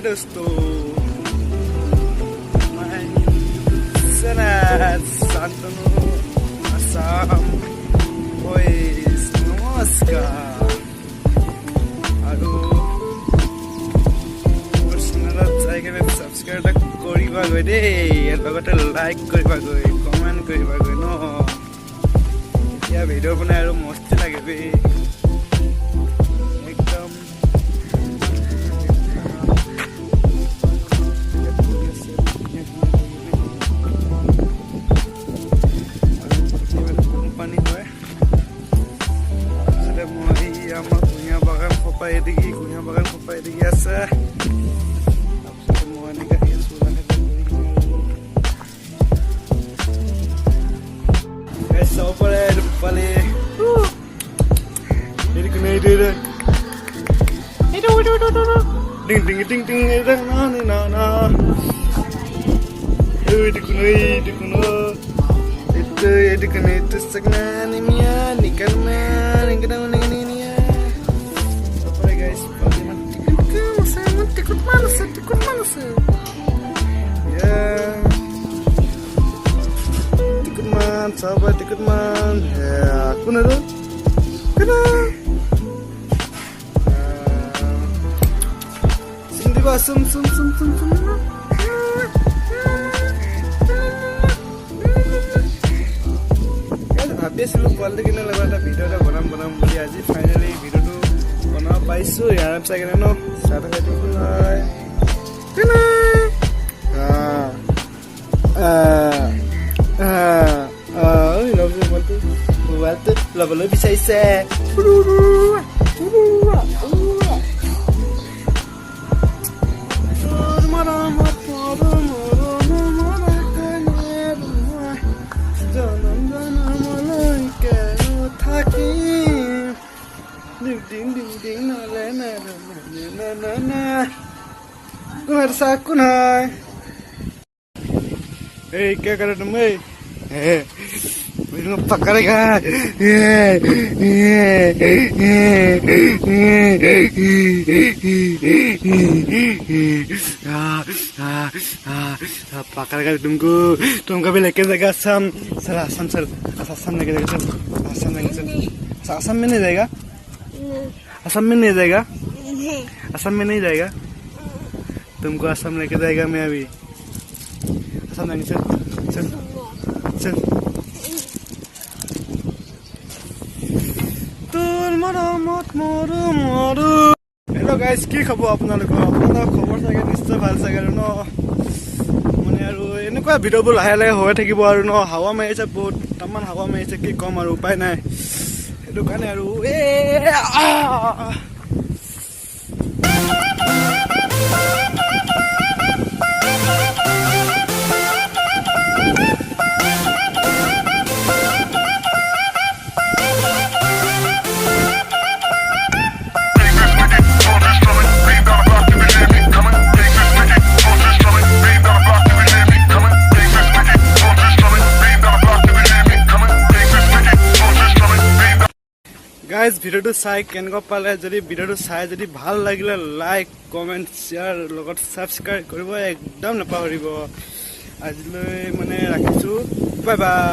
दोस्तों शांतनु आसाम बॉयज नमस्कार আৰু চেনেলত যাই কিনে সাবস্ক্ৰাইব কৰিবা গৈ দেই লগতে লাইক কৰিবা গৈ কমেন্ট কৰিবা গৈ ন এতিয়া ভিডিঅ' বনাই আৰু মস্তি লাগে বে একদম কোম্পানী হয় মই আমাৰ কুঁহিয়াৰ বাগান খপাই দেখি কুঁহিয়াৰ বাগান খপাই দেখি আছে তাৰপিছত মই এনেকৈ আহি আছোঁ চাব পাৰে পালে ding ding ding ding na na na itu segna ni mia ni kan man ni ya apa guys bagaimana tikut malas ya tikut man sahabat tikut man ya aku nado kena sum ভাবি আছিলোঁ পোৱালি কিনে লগত এটা video' এটা বনাম বুলি আজি ফাইনেলি ভিডিঅ'টো বনাব পাইছোঁ ইয়াৰ চাই কিনে ন চাই মোবাইলটো ল'বলৈ বিচাৰিছে तुम्हारे साथ कौन है क्या कर रहे तुम मेरे को पकड़ेगा पकड़ेगा तुमको भी लेके जाएगा असम असम लेके जाएगा असम में नहीं जाएगा असम में नहीं जाएगा असम में नहीं जाएगा तुमको असम लेके जाएगा मैं अभी असम लेंगे चल हेलो गाइस की खबर আপোনালোকৰ খবৰ চাগে নিশ্চয় ভাল চাগে আৰু ন মানে আৰু এনেকুৱা ভিডিঅ'বোৰ লাহে লাহে হৈ থাকিব আৰু ন হাৱা মাৰিছে বহুত তামান হাৱা মাৰিছে কি কম আৰু উপায় নাই সেইটো কাৰণে আৰু গাইজ ভিডিঅ'টো চাই কেনেকুৱা পালে যদি ভিডিঅ'টো চাই যদি ভাল লাগিলে লাইক কমেণ্ট শ্বেয়াৰ লগত ছাবস্ক্ৰাইব কৰিব একদম নাপাহৰিব আজিলৈ মানে ৰাখিছোঁ বাই বাই